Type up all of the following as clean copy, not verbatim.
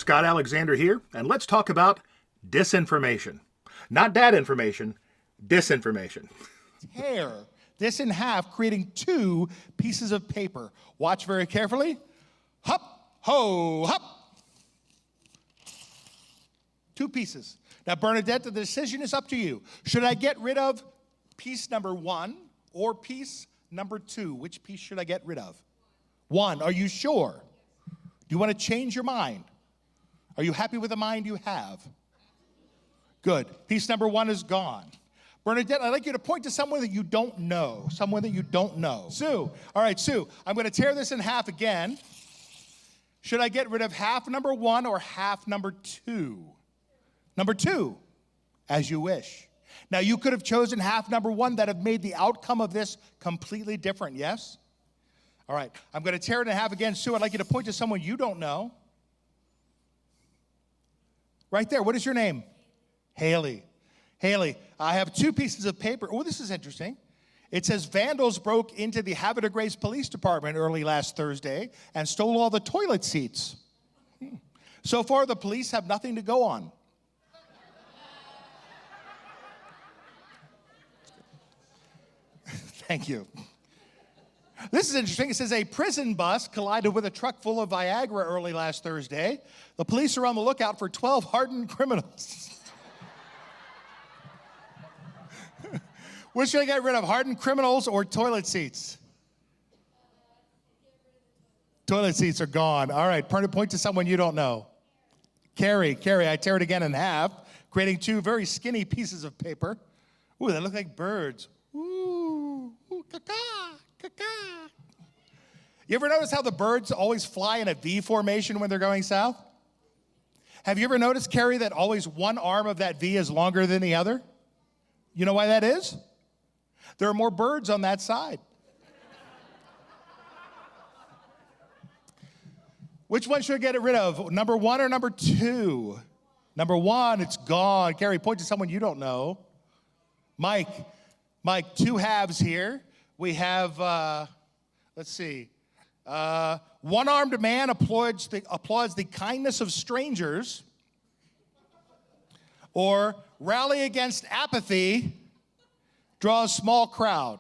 Scott Alexander here, and let's talk about disinformation. Not dad information, disinformation. Tear this in half, creating two pieces of paper. Watch very carefully. Hup, ho, hup. Two pieces. Now, Bernadette, the decision is up to you. Should I get rid of piece number one or piece number two? Which piece should I get rid of? One. Are you sure? Do you want to change your mind? Are you happy with the mind you have? Good. Piece number one is gone. Bernadette, I'd like you to point to someone that you don't know. Someone that you don't know. Sue. All right, Sue, I'm going to tear this in half again. Should I get rid of half number one or half number two? Number two, as you wish. Now, you could have chosen half number one that have made the outcome of this completely different, yes? All right, I'm going to tear it in half again. Sue, I'd like you to point to someone you don't know. Right there, what is your name? Haley. Haley, I have two pieces of paper. Oh, this is interesting. It says vandals broke into the Havre de Grace Police Department early last Thursday and stole all the toilet seats. So far, the police have nothing to go on. Thank you. This is interesting. It says a prison bus collided with a truck full of Viagra early last Thursday. The police are on the lookout for 12 hardened criminals. Which should I get rid of, hardened criminals or toilet seats? Toilet seats are gone. All right, point to someone you don't know. Carrie, I tear it again in half, creating two very skinny pieces of paper. Ooh, they look like birds. Ooh, caca, caca. You ever notice how the birds always fly in a V formation when they're going south? Have you ever noticed, Carrie, that always one arm of that V is longer than the other? You know why that is? There are more birds on that side. Which one should I get rid of? Number one or number two? Number one, it's gone. Carrie, point to someone you don't know. Mike, two halves here. We have, let's see. One-armed man applauds the kindness of strangers. Or rally against apathy, draw a small crowd.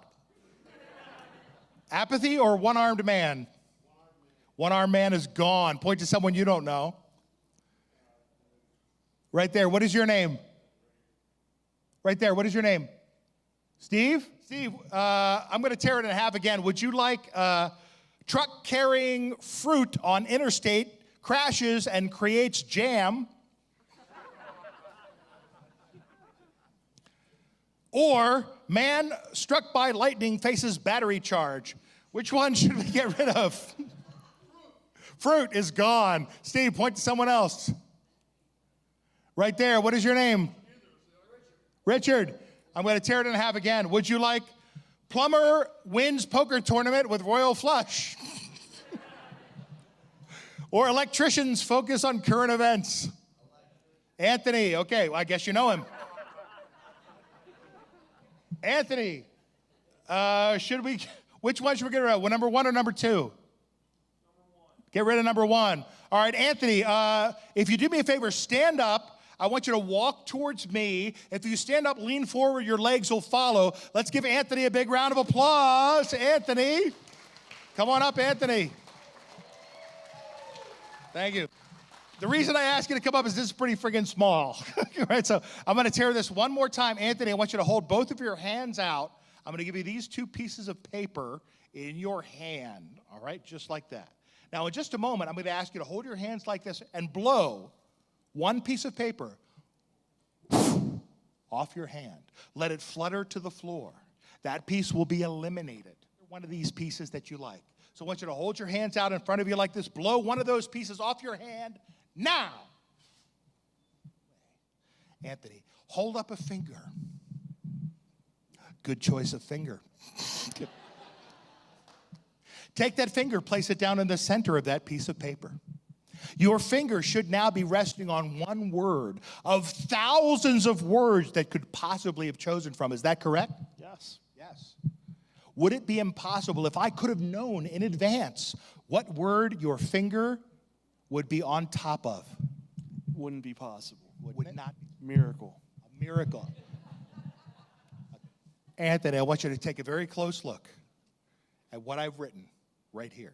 Apathy or one-armed man? One-armed man is gone. Point to someone you don't know. Right there, what is your name? Right there, what is your name? Steve? Steve, I'm going to tear it in half again. Would you like truck carrying fruit on interstate crashes and creates jam? Or man struck by lightning faces battery charge? Which one should we get rid of? Fruit is gone. Steve, point to someone else. Right there, what is your name? Richard. I'm going to tear it in half again. Would you like plumber wins poker tournament with royal flush? Or electricians focus on current events? Anthony, okay, well, I guess you know him. Anthony, which one should we get rid of? Well, number one or number two? Number one. Get rid of number one. All right, Anthony, if you do me a favor, stand up. I want you to walk towards me. If you stand up, lean forward, your legs will follow. Let's give Anthony a big round of applause. Anthony, come on up, Anthony. Thank you. The reason I ask you to come up is this is pretty friggin' small. All right, so I'm going to tear this one more time. Anthony, I want you to hold both of your hands out. I'm going to give you these two pieces of paper in your hand, all right, just like that. Now, in just a moment, I'm going to ask you to hold your hands like this and blow one piece of paper off your hand. Let it flutter to the floor. That piece will be eliminated. One of these pieces that you like. So I want you to hold your hands out in front of you like this. Blow one of those pieces off your hand now. Anthony, hold up a finger. Good choice of finger. Take that finger, place it down in the center of that piece of paper. Your finger should now be resting on one word of thousands of words that could possibly have chosen from. Is that correct? Yes. Yes. Would it be impossible if I could have known in advance what word your finger would be on top of? Wouldn't be possible. Would not Miracle. a miracle. Anthony, I want you to take a very close look at what I've written right here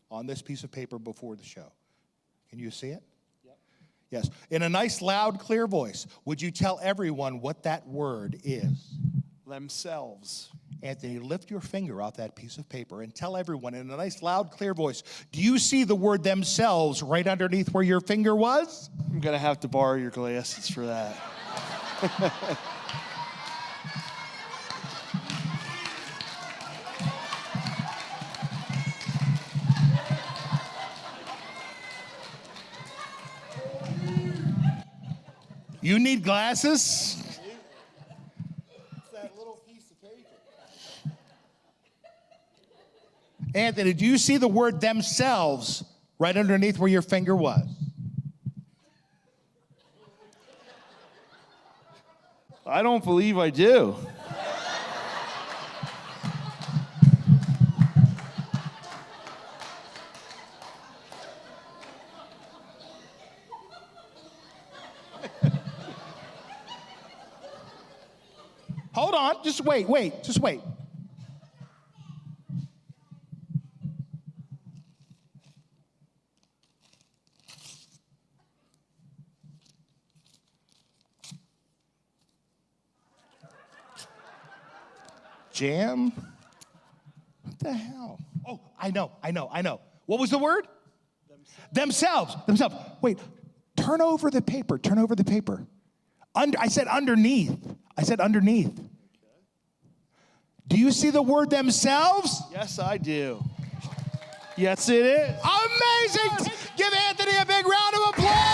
on this piece of paper before the show. Can you see it? Yep. Yes. In a nice, loud, clear voice, would you tell everyone what that word is? Themselves. Anthony, lift your finger off that piece of paper and tell everyone in a nice, loud, clear voice, do you see the word themselves right underneath where your finger was? I'm going to have to borrow your glasses for that. You need glasses? It's that little piece of paper. Anthony, do you see the word themselves right underneath where your finger was? I don't believe I do. Hold on, just wait. Jam? What the hell? Oh, I know. What was the word? Themselves. Wait, turn over the paper. I said underneath. Do you see the word themselves? Yes, I do. Yes, it is. Amazing! Give Anthony a big round of applause!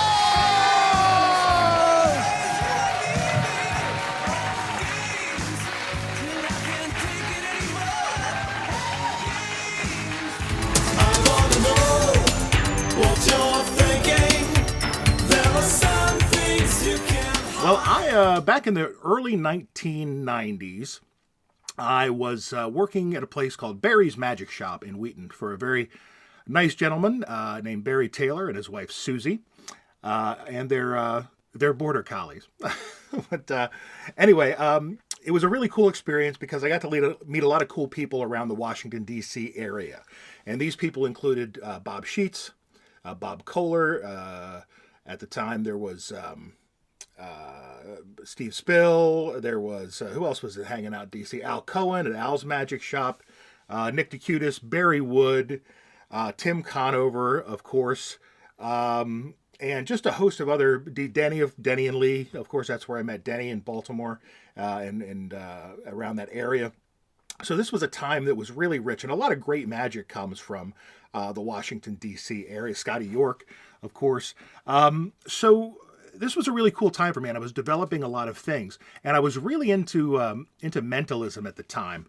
Well, back in the early 1990s, I was working at a place called Barry's Magic Shop in Wheaton for a very nice gentleman named Barry Taylor and his wife Susie, and their border collies. But anyway, it was a really cool experience because I got to meet a lot of cool people around the Washington, D.C. area. And these people included Bob Sheets, Bob Kohler. At the time, there was Steve Spill. There was, who else was hanging out in D.C.? Al Cohen at Al's Magic Shop. Nick DeCutis, Barry Wood, Tim Conover, of course. And just a host of other, Denny and Lee. Of course, that's where I met Denny in Baltimore and around that area. So this was a time that was really rich, and a lot of great magic comes from the Washington, D.C. area. Scotty York, of course. So this was a really cool time for me, and I was developing a lot of things. And I was really into mentalism at the time.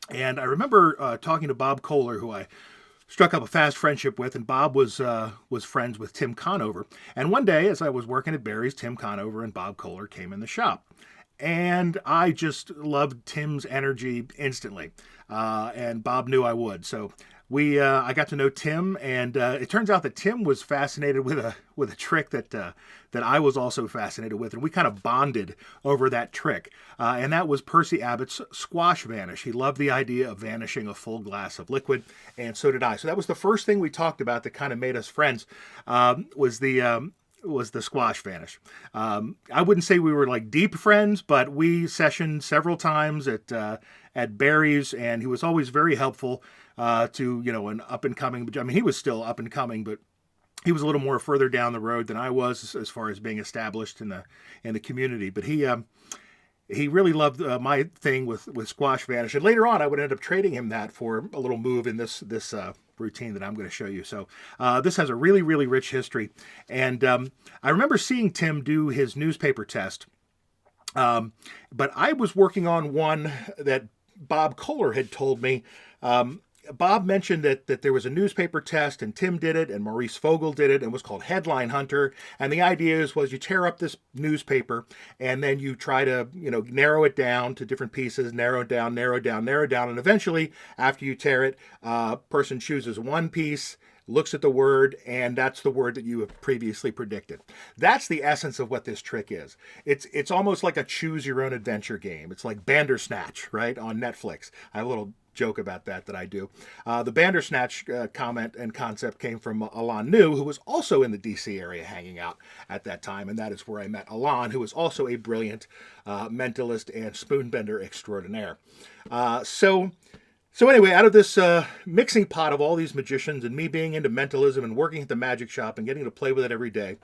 And I remember talking to Bob Kohler, who I struck up a fast friendship with, and Bob was friends with Tim Conover. And one day, as I was working at Barry's, Tim Conover and Bob Kohler came in the shop. And I just loved Tim's energy instantly, and Bob knew I would. So I got to know Tim, and it turns out that Tim was fascinated with a trick that I was also fascinated with, and we kind of bonded over that trick. And that was Percy Abbott's squash vanish. He loved the idea of vanishing a full glass of liquid, and so did I. So that was the first thing we talked about that kind of made us friends. Was the squash vanish. I wouldn't say we were like deep friends, but we sessioned several times at Barry's, and he was always very helpful to an up and coming. I mean, he was still up and coming, but he was a little more further down the road than I was as far as being established in the community. But he really loved my thing with squash vanish, and later on I would end up trading him that for a little move in this routine that I'm going to show you. So this has a really, really rich history. And I remember seeing Tim do his newspaper test, but I was working on one that Bob Kohler had told me. Bob mentioned that there was a newspaper test, and Tim did it, and Maurice Fogel did it, and it was called Headline Hunter. And the idea was you tear up this newspaper, and then you try to narrow it down to different pieces, narrow it down, and eventually, after you tear it, person chooses one piece looks at the word, and that's the word that you have previously predicted. That's the essence of what this trick is. It's almost like a choose your own adventure game. It's like Bandersnatch, right, on Netflix. I have a little joke about that I do. The Bandersnatch comment and concept came from Alon New, who was also in the DC area hanging out at that time, and that is where I met Alon, who was also a brilliant mentalist and spoonbender extraordinaire. So anyway, out of this mixing pot of all these magicians and me being into mentalism and working at the magic shop and getting to play with it every day,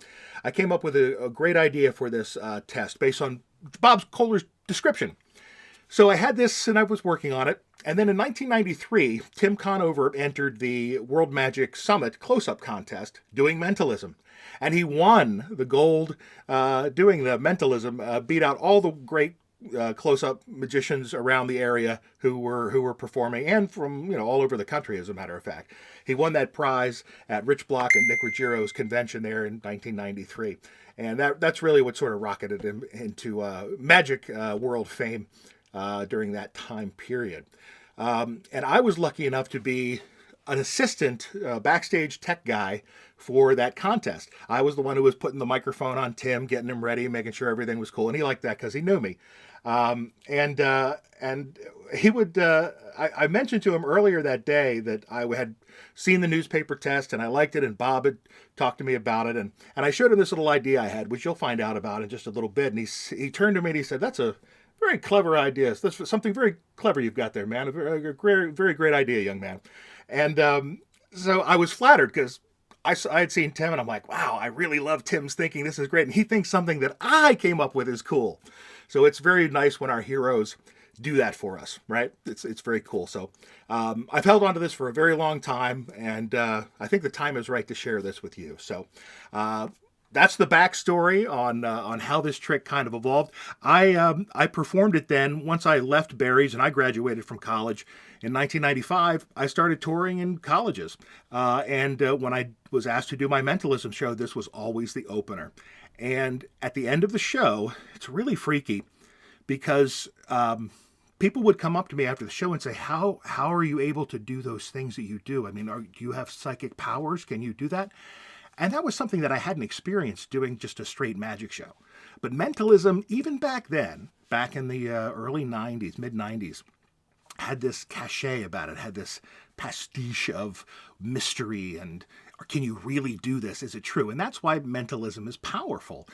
I came up with a great idea for this test based on Bob Kohler's description. So I had this and I was working on it. And then in 1993, Tim Conover entered the World Magic Summit close-up contest doing mentalism. And he won the gold doing the mentalism, beat out all the great close-up magicians around the area who were performing, and from all over the country, as a matter of fact. He won that prize at Rich Block and Nick Ruggiero's convention there in 1993. And that's really what sort of rocketed him into magic world fame during that time period. And I was lucky enough to be an assistant backstage tech guy for that contest. I was the one who was putting the microphone on Tim, getting him ready, making sure everything was cool. And he liked that because he knew me. And he would, I mentioned to him earlier that day that I had seen the newspaper test and I liked it, and Bob had talked to me about it. And I showed him this little idea I had, which you'll find out about in just a little bit. And he turned to me and he said, "That's a very clever idea. That's something very clever you've got there, man. A very great idea, young man." And so I was flattered because I had seen Tim and I'm like, wow, I really love Tim's thinking. This is great. And he thinks something that I came up with is cool. So it's very nice when our heroes do that for us, right? It's very cool. So I've held on to this for a very long time, and I think the time is right to share this with you. So that's the backstory on how this trick kind of evolved. I performed it then once I left Barry's and I graduated from college. In 1995, I started touring in colleges. And when I was asked to do my mentalism show, this was always the opener. And at the end of the show, it's really freaky because people would come up to me after the show and say, how are you able to do those things that you do? I mean, do you have psychic powers? Can you do that? And that was something that I hadn't experienced doing just a straight magic show. But mentalism, even back then, back in the early 90s, mid 90s, had this cachet about it, had this pastiche of mystery and can you really do this? Is it true? And that's why mentalism is powerful.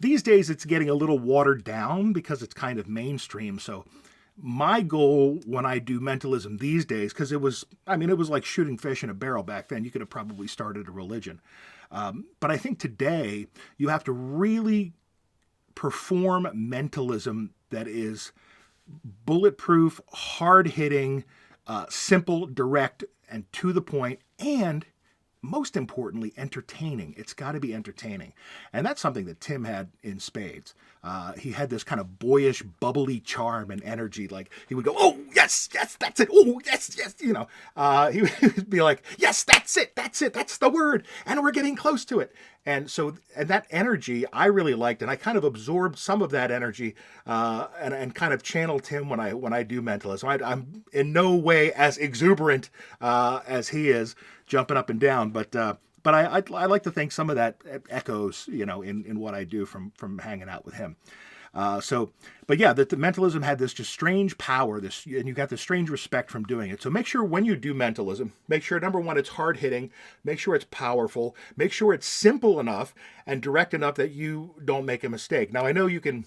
These days it's getting a little watered down because it's kind of mainstream. So my goal when I do mentalism these days, because it was like shooting fish in a barrel back then. You could have probably started a religion. But I think today you have to really perform mentalism that is bulletproof, hard-hitting, simple, direct, and to the point, and most importantly, entertaining. It's got to be entertaining. And that's something that Tim had in spades. He had this kind of boyish, bubbly charm and energy. Like he would go, "Oh, yes, that's it. Oh, yes. He would be like, "Yes, that's it. That's the word. And we're getting close to it." And that energy I really liked, and I kind of absorbed some of that energy and kind of channeled him when I do mentalism. I'm in no way as exuberant as he is, jumping up and down, but I like to think some of that echoes, in what I do from hanging out with him. But yeah, the mentalism had this just strange power, and you got this strange respect from doing it. So make sure when you do mentalism, make sure, number one, it's hard hitting, make sure it's powerful, make sure it's simple enough and direct enough that you don't make a mistake. Now, I know you can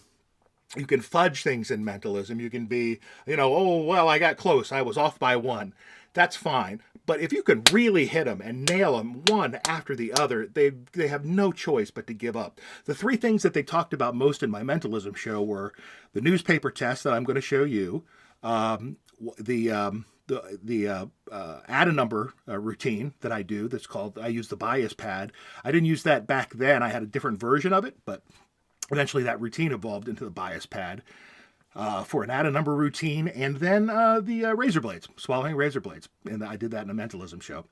fudge things in mentalism. You can be, "Oh, well, I got close. I was off by one." That's fine. But if you can really hit them and nail them one after the other, they have no choice but to give up. The three things that they talked about most in my mentalism show were the newspaper test that I'm going to show you, the add a number routine that I do. That's called, I use the bias pad. I didn't use that back then. I had a different version of it, but eventually that routine evolved into the bias pad. For an add a number routine, and then the razor blades, swallowing razor blades. And I did that in a mentalism show.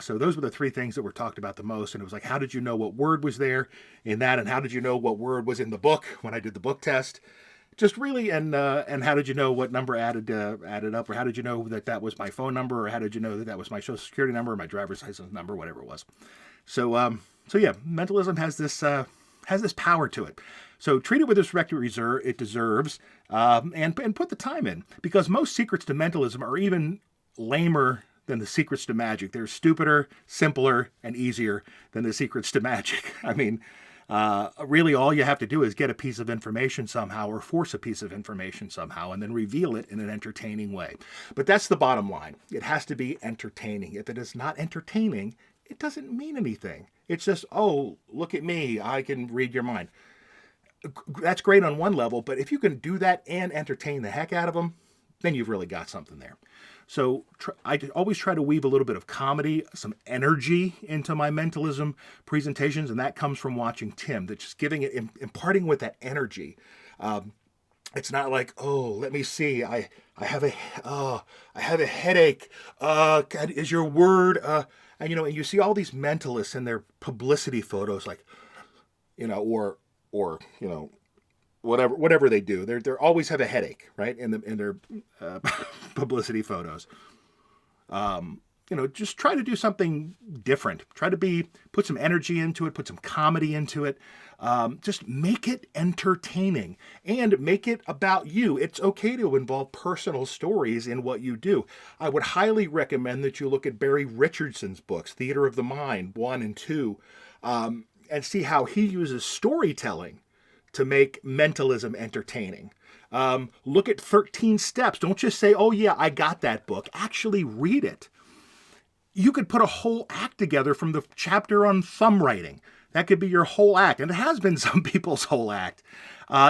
So those were the three things that were talked about the most. And it was like, how did you know what word was there in that? And how did you know what word was in the book when I did the book test? just really, and how did you know what number added up, or how did you know that that was my phone number, or how did you know that that was my social security number, or my driver's license number, whatever it was. So yeah, mentalism has this power to it. So treat it with the respect it deserves, and put the time in, because most secrets to mentalism are even lamer than the secrets to magic. They're stupider, simpler, and easier than the secrets to magic. I mean, really all you have to do is get a piece of information somehow, or force a piece of information somehow, and then reveal it in an entertaining way. But that's the bottom line. It has to be entertaining. If it is not entertaining, it doesn't mean anything. It's just, oh, look at me, I can read your mind. That's great on one level, but if you can do that and entertain the heck out of them, then you've really got something there. So I always try to weave a little bit of comedy, some energy into my mentalism presentations, and that comes from watching Tim. That's just giving it, imparting with that energy. It's not like, oh, let me see, I have I have a headache. God, is your word? And and you see all these mentalists in their publicity photos, like, or whatever they do, they're always have a headache, right? In their publicity photos. Just try to do something different. Try to put some energy into it, put some comedy into it. Just make it entertaining and make it about you. It's okay to involve personal stories in what you do. I would highly recommend that you look at Barry Richardson's books, Theater of the Mind 1 and 2, and see how he uses storytelling to make mentalism entertaining. Look at 13 Steps. Don't just say, oh yeah, I got that book. Actually read it. You could put a whole act together from the chapter on thumb writing. That could be your whole act, and it has been some people's whole act.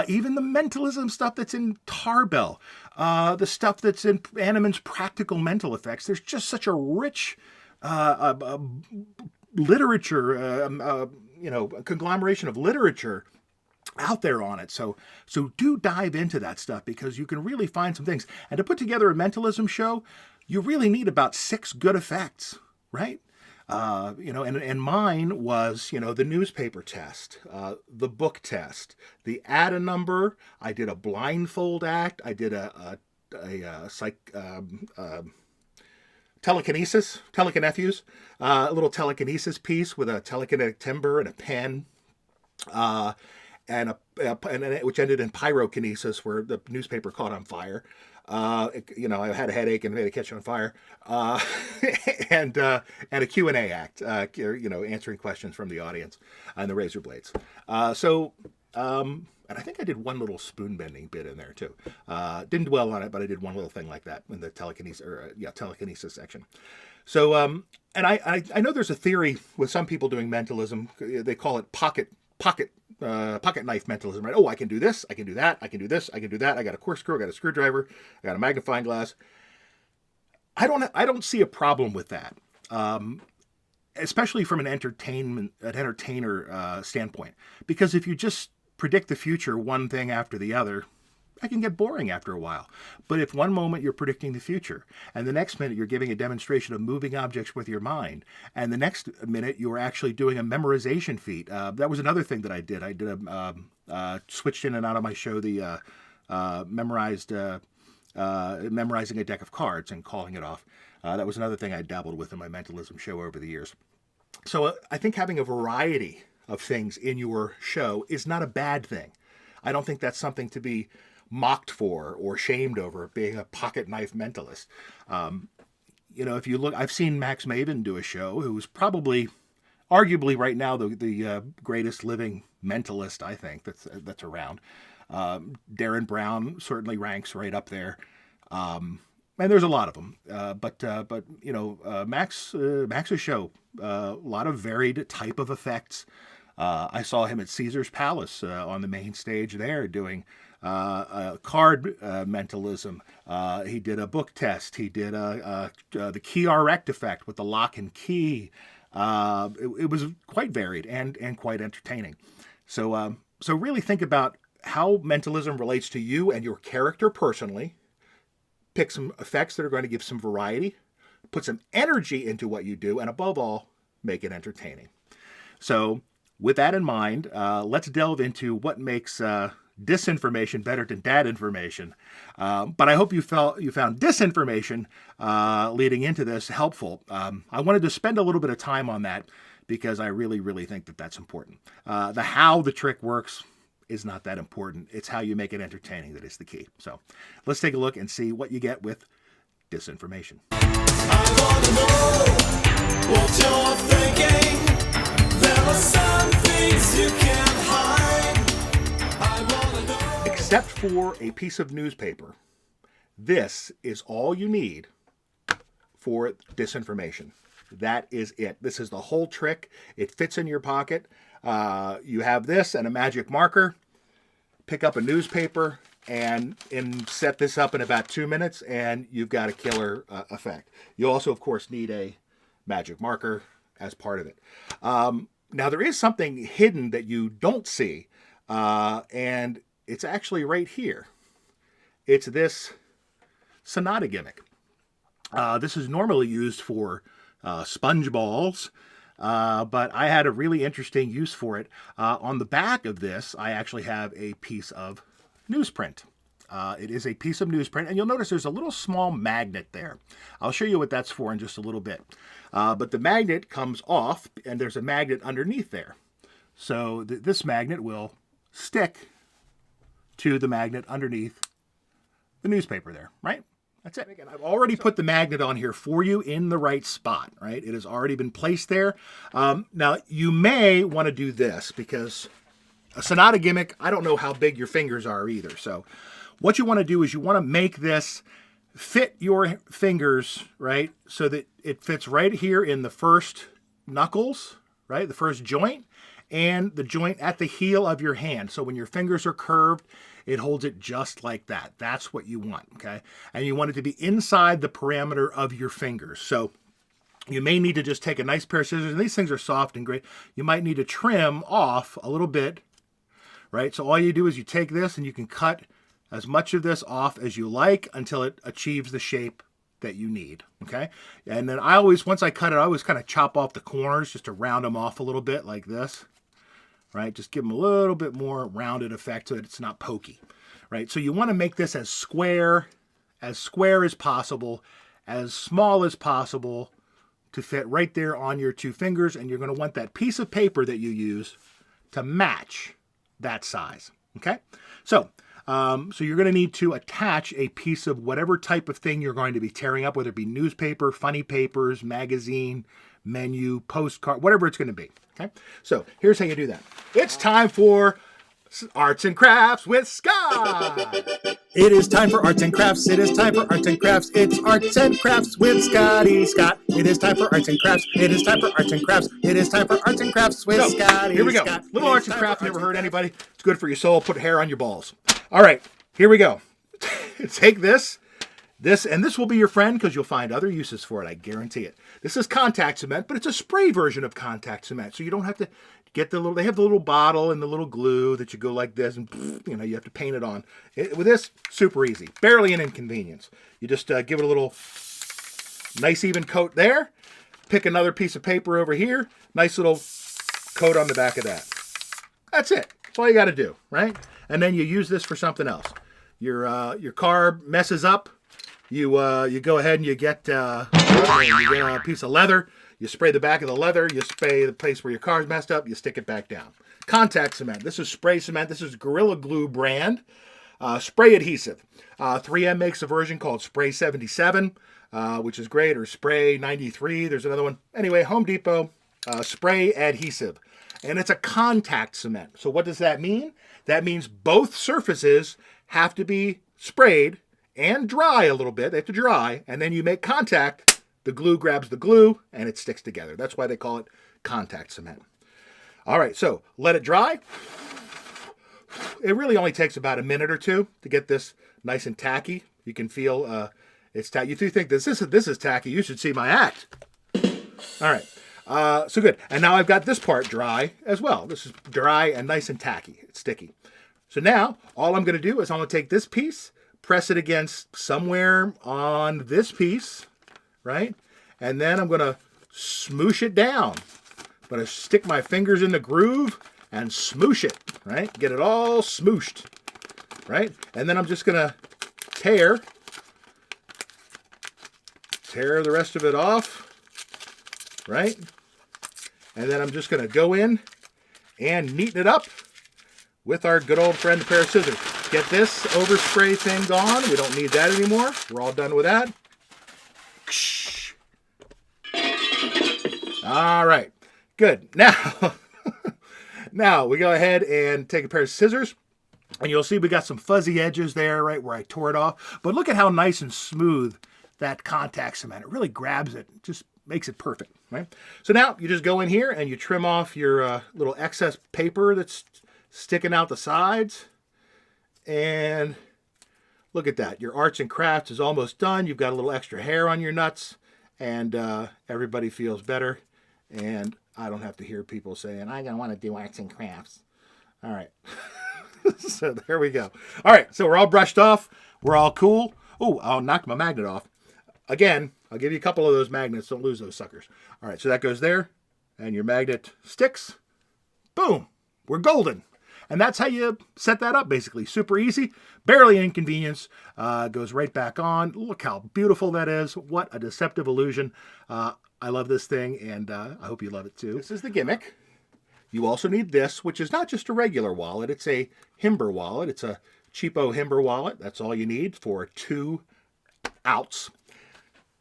Even the mentalism stuff that's in Tarbell, the stuff that's in Animan's Practical Mental Effects. There's just such a rich literature, a conglomeration of literature out there on it. So do dive into that stuff, because you can really find some things. And to put together a mentalism show, you really need about 6 good effects, right? And mine was, the newspaper test, the book test, the add a number. I did a blindfold act. I did a telekinesis, a little telekinesis piece with a telekinetic timbre and a pen. And which ended in pyrokinesis, where the newspaper caught on fire. I had a headache and made it catch on fire. And a Q&A act, answering questions from the audience, and the razor blades. And I think I did one little spoon bending bit in there too. Didn't dwell on it, but I did one little thing like that in the telekinesis section. So, and I know there's a theory with some people doing mentalism. They call it pocket knife mentalism, right? Oh, I can do this, I can do that, I can do this, I can do that. I got a corkscrew, I got a screwdriver, I got a magnifying glass. I don't see a problem with that, especially from an entertainer standpoint. Because if you just predict the future, one thing after the other, that can get boring after a while. But if one moment you're predicting the future, and the next minute you're giving a demonstration of moving objects with your mind, and the next minute you're actually doing a memorization feat. That was another thing that I did. I did switched in and out of my show the memorizing a deck of cards and calling it off. That was another thing I dabbled with in my mentalism show over the years. So I think having a variety of things in your show is not a bad thing. I don't think that's something to be mocked for or shamed over, being a pocket knife mentalist. If you look, I've seen Max Maven do a show, who's probably, arguably right now, the greatest living mentalist, I think, that's around. Darren Brown certainly ranks right up there. And there's a lot of them. Max's show, a lot of varied type of effects. I saw him at Caesar's Palace on the main stage there doing card mentalism. He did a book test. He did the key RX effect with the lock and key. It was quite varied and quite entertaining. So really think about how mentalism relates to you and your character personally. Pick some effects that are going to give some variety. Put some energy into what you do, and above all, make it entertaining. So with that in mind, let's delve into what makes disinformation better than dad information. But I hope you found disinformation leading into this helpful. I wanted to spend a little bit of time on that because I really, really think that that's important. The how the trick works is not that important. It's how you make it entertaining that is the key. So let's take a look and see what you get with disinformation. I wanna know what you're thinking. There are some things you can't hide. I wanna know. Except for a piece of newspaper, this is all you need for disinformation. That is it. This is the whole trick. It fits in your pocket. You have this and a magic marker. Pick up a newspaper and set this up in about 2 minutes, and you've got a killer effect. You also, of course, need a magic marker as part of it. Now, there is something hidden that you don't see, and it's actually right here. It's this sonata gimmick. This is normally used for sponge balls, but I had a really interesting use for it. On the back of this, I actually have a piece of newsprint. It is a piece of newsprint, and you'll notice there's a little small magnet there. I'll show you what that's for in just a little bit. But the magnet comes off, and there's a magnet underneath there. So this magnet will stick to the magnet underneath the newspaper there, right? That's it. Again, I've already put the magnet on here for you in the right spot, right? It has already been placed there. Now, you may want to do this because a sonata gimmick, I don't know how big your fingers are either. So what you want to do is you want to make this fit your fingers, right? So that it fits right here in the first knuckles, right? The first joint, and the joint at the heel of your hand. So when your fingers are curved, it holds it just like that. That's what you want, okay? And you want it to be inside the parameter of your fingers. So you may need to just take a nice pair of scissors, and these things are soft and great. You might need to trim off a little bit, right? So all you do is you take this and you can cut as much of this off as you like until it achieves the shape that you need, okay? And then once I cut it, I always kind of chop off the corners just to round them off a little bit like this. Right? Just give them a little bit more rounded effect so that it's not pokey, right? So you want to make this as square as possible, as small as possible to fit right there on your two fingers, and you're going to want that piece of paper that you use to match that size, okay? So you're going to need to attach a piece of whatever type of thing you're going to be tearing up, whether it be newspaper, funny papers, magazine, menu, postcard, whatever it's going to be. Okay, so here's how you do that. It's time for Arts and Crafts with Scott. It is time for Arts and Crafts. It is time for Arts and Crafts. It's Arts and Crafts with Scotty Scott. It is time for Arts and Crafts. It is time for Arts and Crafts. It is time for Arts and Crafts with Scotty. Here we go. Scott. Little arts and crafts never hurt anybody. It's good for your soul. Put hair on your balls. All right, here we go. Take this, and this will be your friend because you'll find other uses for it. I guarantee it. This is contact cement, but it's a spray version of contact cement. So you don't have to get they have the little bottle and the little glue that you go like this and, you have to paint it on. With this, super easy. Barely an inconvenience. You just give it a little nice even coat there. Pick another piece of paper over here. Nice little coat on the back of that. That's it. That's all you got to do, right? And then you use this for something else. Your car messes up. You go ahead and you get a piece of leather. You spray the back of the leather. You spray the place where your car's messed up. You stick it back down. Contact cement. This is spray cement. This is Gorilla Glue brand. Spray adhesive. 3M makes a version called Spray 77, which is great, or Spray 93. There's another one. Anyway, Home Depot spray adhesive. And it's a contact cement. So what does that mean? That means both surfaces have to be sprayed and dry a little bit. They have to dry, and then you make contact. The glue grabs the glue, and it sticks together. That's why they call it contact cement. All right, so let it dry. It really only takes about a minute or two to get this nice and tacky. You can feel it's tacky. If you think this is tacky, you should see my act. All right, so good. And now I've got this part dry as well. This is dry and nice and tacky. It's sticky. So now all I'm going to do is I'm going to take this piece, press it against somewhere on this piece, right? And then I'm going to smoosh it down. I'm going to stick my fingers in the groove and smoosh it, right? Get it all smooshed. right? And then I'm just going to tear the rest of it off, right? And then I'm just going to go in and neaten it up with our good old friend, a pair of scissors. Get this overspray thing gone. We don't need that anymore. We're all done with that. All right, good. Now we go ahead and take a pair of scissors, and you'll see we got some fuzzy edges there, right where I tore it off. But look at how nice and smooth that contact cement. It really grabs it, just makes it perfect, right? So now you just go in here and you trim off your little excess paper that's sticking out the sides. And look at that. Your arts and crafts is almost done. You've got a little extra hair on your nuts, and everybody feels better. And I don't have to hear people saying, I don't want to do arts and crafts. All right. So there we go. All right. So we're all brushed off. We're all cool. Oh, I'll knock my magnet off. Again, I'll give you a couple of those magnets. Don't lose those suckers. All right. So that goes there. And your magnet sticks. Boom. We're golden. And that's how you set that up, basically. Super easy. Barely an inconvenience. Goes right back on. Look how beautiful that is. What a deceptive illusion. I love this thing, and I hope you love it too. This is the gimmick. You also need this, which is not just a regular wallet. It's a Himber wallet. It's a cheapo Himber wallet. That's all you need for 2 outs.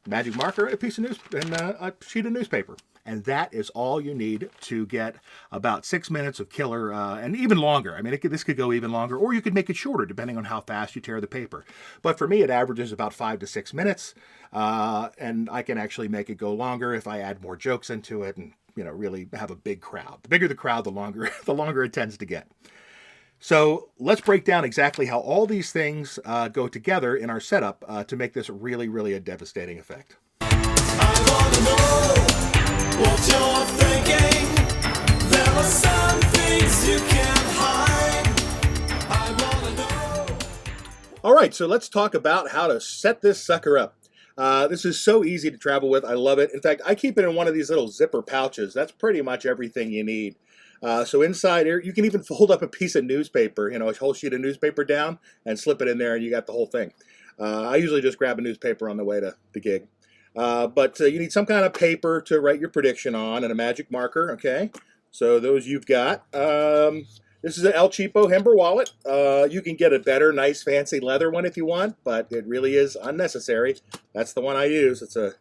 Magic marker, a piece of news, and a sheet of newspaper. And that is all you need to get about 6 minutes of killer, and even longer. I mean, this could go even longer, or you could make it shorter, depending on how fast you tear the paper. But for me, it averages about 5 to 6 minutes, and I can actually make it go longer if I add more jokes into it and, really have a big crowd. The bigger the crowd, the longer it tends to get. So let's break down exactly how all these things go together in our setup to make this really, really a devastating effect. I wanna know what you're thinking. There are some things you can't hide. I wanna know. All right, so let's talk about how to set this sucker up. This is so easy to travel with. I love it. In fact, I keep it in one of these little zipper pouches. That's pretty much everything you need. So inside here, you can even fold up a piece of newspaper, a whole sheet of newspaper down and slip it in there and you got the whole thing. I usually just grab a newspaper on the way to the gig. But you need some kind of paper to write your prediction on and a magic marker, okay? So those you've got. This is an El Cheapo Himber wallet. You can get a better, nice, fancy leather one if you want, but it really is unnecessary. That's the one I use. It's a,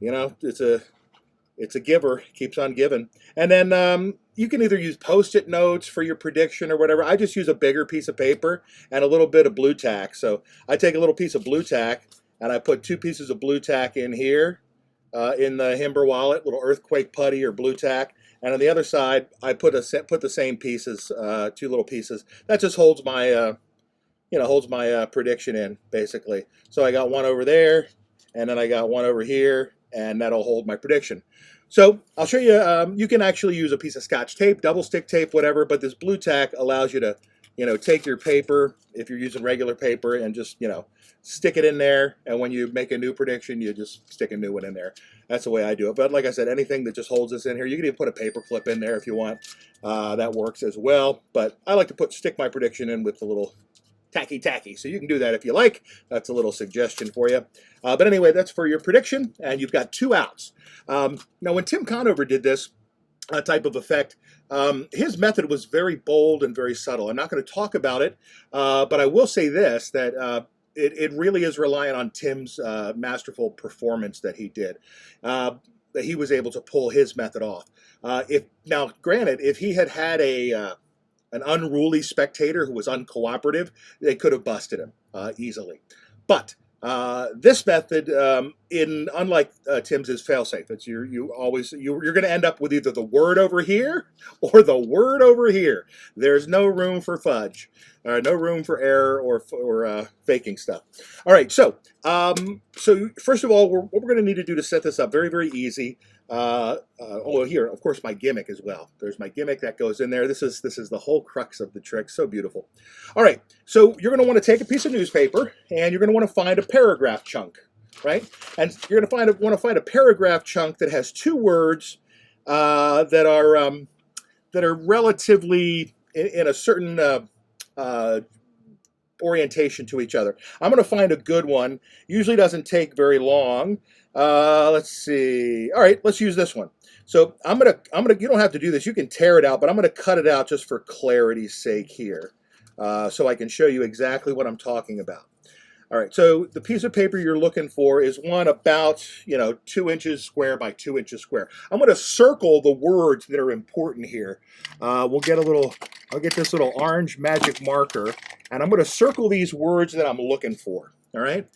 it's a giver. It keeps on giving. And then you can either use Post-it notes for your prediction or whatever. I just use a bigger piece of paper and a little bit of blue tack. So I take a little piece of blue tack and I put 2 pieces of blue tack in here in the Himber wallet, little earthquake putty or blue tack. And on the other side, I put the same pieces, 2 little pieces. That just holds my, prediction in, basically. So I got one over there, and then I got one over here, and that'll hold my prediction. So I'll show you, you can actually use a piece of Scotch tape, double stick tape, whatever, but this blue tack allows you to, take your paper, if you're using regular paper, and just, stick it in there, and when you make a new prediction, you just stick a new one in there. That's the way I do it. But like I said, anything that just holds this in here, you can even put a paper clip in there if you want. That works as well. But I like to stick my prediction in with the little tacky. So you can do that if you like. That's a little suggestion for you. But anyway, that's for your prediction, and you've got 2 outs. Now, when Tim Conover did this type of effect, his method was very bold and very subtle. I'm not going to talk about it, but I will say this, that it really is reliant on Tim's masterful performance that he did, that he was able to pull his method off. Now, granted, if he had an unruly spectator who was uncooperative, they could have busted him easily. But this method, unlike Tim's, is fail-safe. It's you're going to end up with either the word over here or the word over here. There's no room for fudge, no room for error or faking stuff. All right, so first of all, what we're going to need to do to set this up, very, very easy. Here, of course, my gimmick as well. There's my gimmick that goes in there. This is the whole crux of the trick. So beautiful. All right, so you're going to want to take a piece of newspaper and you're going to want to find a paragraph chunk, right? And you're going to want to find a paragraph chunk that has 2 words that are relatively in a certain orientation to each other. I'm going to find a good one. Usually doesn't take very long. Let's see. All right, let's use this one. So you don't have to do this. You can tear it out, but I'm gonna cut it out just for clarity's sake here, so I can show you exactly what I'm talking about. All right, so the piece of paper you're looking for is one about 2 inches square by 2 inches square. I'm going to circle the words that are important here. I'll get this little orange magic marker, and I'm going to circle these words that I'm looking for. All right,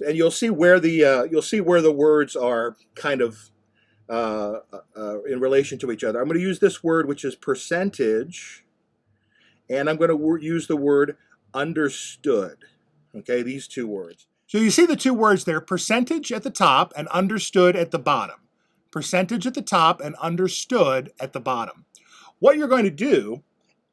and you'll see where the words are kind of in relation to each other. I'm going to use this word, which is percentage, and I'm going to use the word understood. Okay, these two words. So you see the two words there, percentage at the top and understood at the bottom. Percentage at the top and understood at the bottom. What you're going to do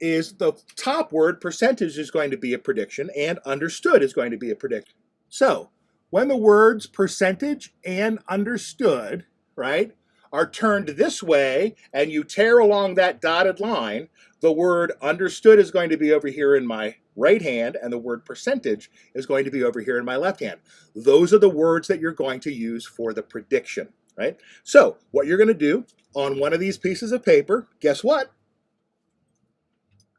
is the top word, percentage, is going to be a prediction and understood is going to be a prediction. So when the words percentage and understood, right, are turned this way and you tear along that dotted line, the word understood is going to be over here in my right hand and the word percentage is going to be over here in my left hand. Those are the words that you're going to use for the prediction, right? So what you're going to do on one of these pieces of paper, guess what?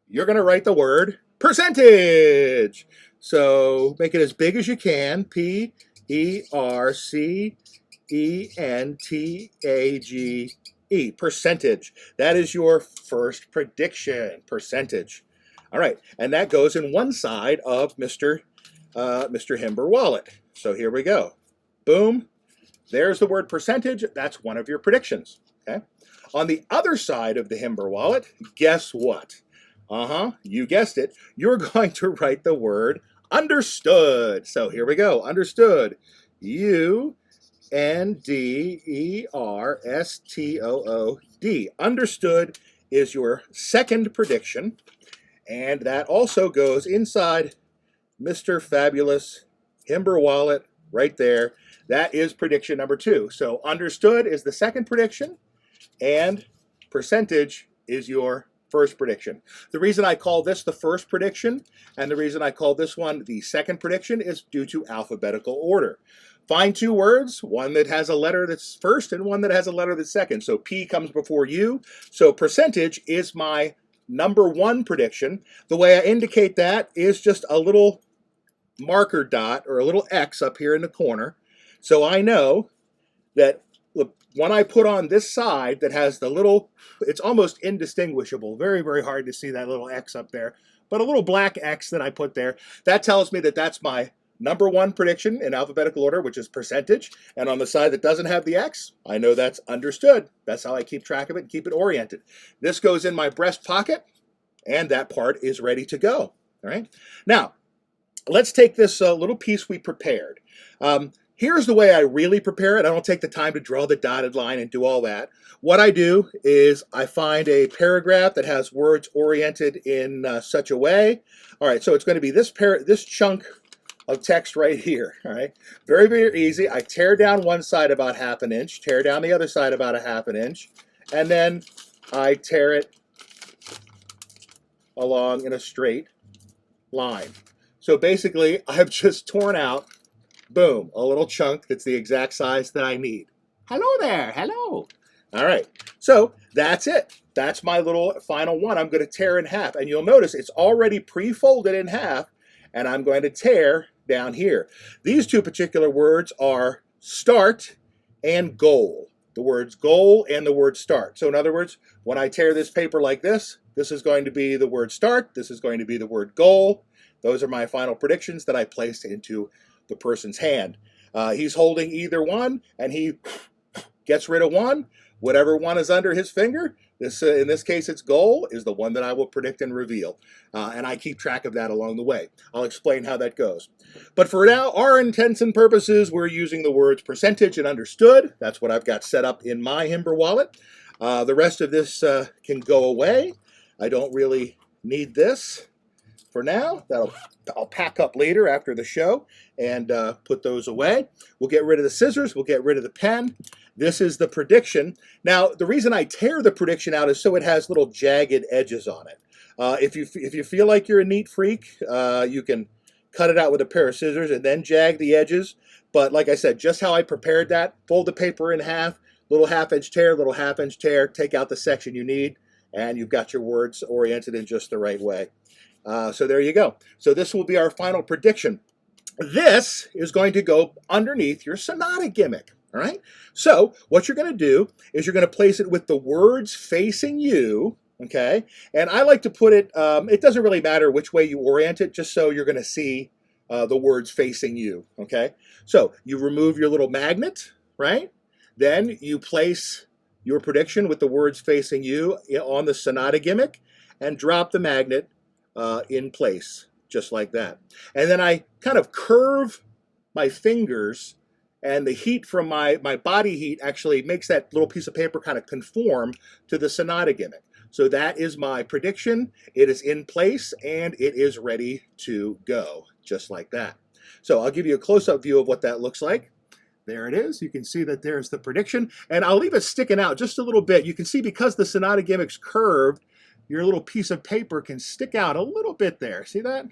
You're going to write the word percentage. So make it as big as you can, P-E-R-C-E-N-T-A-G-E, percentage. That is your first prediction, percentage. All right, and that goes in one side of Mr. Himber wallet. So here we go. Boom. There's the word percentage. That's one of your predictions. Okay. On the other side of the Himber wallet, guess what? You guessed it. You're going to write the word understood. So here we go. Understood. U-N-D-E-R-S-T-O-O-D. Understood is your second prediction. And that also goes inside Mr. Fabulous Himber wallet right there. That is prediction number 2. So understood is the second prediction and percentage is your first prediction. The reason I call this the first prediction and the reason I call this one the second prediction is due to alphabetical order. Find two words, one that has a letter that's first and one that has a letter that's second. So P comes before U. So percentage is my number 1 prediction. The way I indicate that is just a little marker dot or a little X up here in the corner. So I know that when I put on this side that has the little, it's almost indistinguishable, very, very hard to see that little X up there, but a little black X that I put there, that tells me that that's my number 1 prediction in alphabetical order, which is percentage. And on the side that doesn't have the X, I know that's understood. That's how I keep track of it and keep it oriented. This goes in my breast pocket, and that part is ready to go. All right. Now, let's take this little piece we prepared. Here's the way I really prepare it. I don't take the time to draw the dotted line and do all that. What I do is I find a paragraph that has words oriented in such a way. All right, so it's going to be this chunk of text right here. All right, very, very easy. I tear down one side about 1/2 inch, tear down the other side about 1/2 inch, and then I tear it along in a straight line. So basically, I've just torn out, boom, a little chunk that's the exact size that I need. Hello there, hello. All right, so that's it. That's my little final one. I'm going to tear in half, and you'll notice it's already pre-folded in half, and I'm going to tear down here. These two particular words are start and goal. The words goal and the word start. So in other words, when I tear this paper like this is going to be the word start, this is going to be the word goal. Those are my final predictions that I placed into the person's hand. He's holding either one, and he gets rid of one. Whatever one is under his finger, in this case it's goal, is the one that I will predict and reveal. And I keep track of that along the way. I'll explain how that goes. But for now, our intents and purposes, we're using the words percentage and understood. That's what I've got set up in my Himber wallet. The rest of this can go away. I don't really need this for now. I'll pack up later after the show and put those away. We'll get rid of the scissors. We'll get rid of the pen. This is the prediction. Now, the reason I tear the prediction out is so it has little jagged edges on it. If you feel like you're a neat freak, you can cut it out with a pair of scissors, and then jag the edges. But like I said, just how I prepared that, fold the paper in half, little half-inch tear, little half-inch tear, take out the section you need, and you've got your words oriented in just the right way. So there you go. So this will be our final prediction. This is going to go underneath your sonata gimmick. All right. So what you're going to do is you're going to place it with the words facing you. Okay. And I like to put it, it doesn't really matter which way you orient it, just so you're going to see the words facing you. Okay. So you remove your little magnet, right? Then you place your prediction with the words facing you on the sonata gimmick and drop the magnet in place, just like that. And then I kind of curve my fingers, and the heat from my body heat actually makes that little piece of paper kind of conform to the sonata gimmick. So that is my prediction. It is in place, and it is ready to go, just like that. So I'll give you a close-up view of what that looks like. There it is. You can see that there's the prediction, and I'll leave it sticking out just a little bit. You can see because the sonata gimmick's curved, your little piece of paper can stick out a little bit there. See that?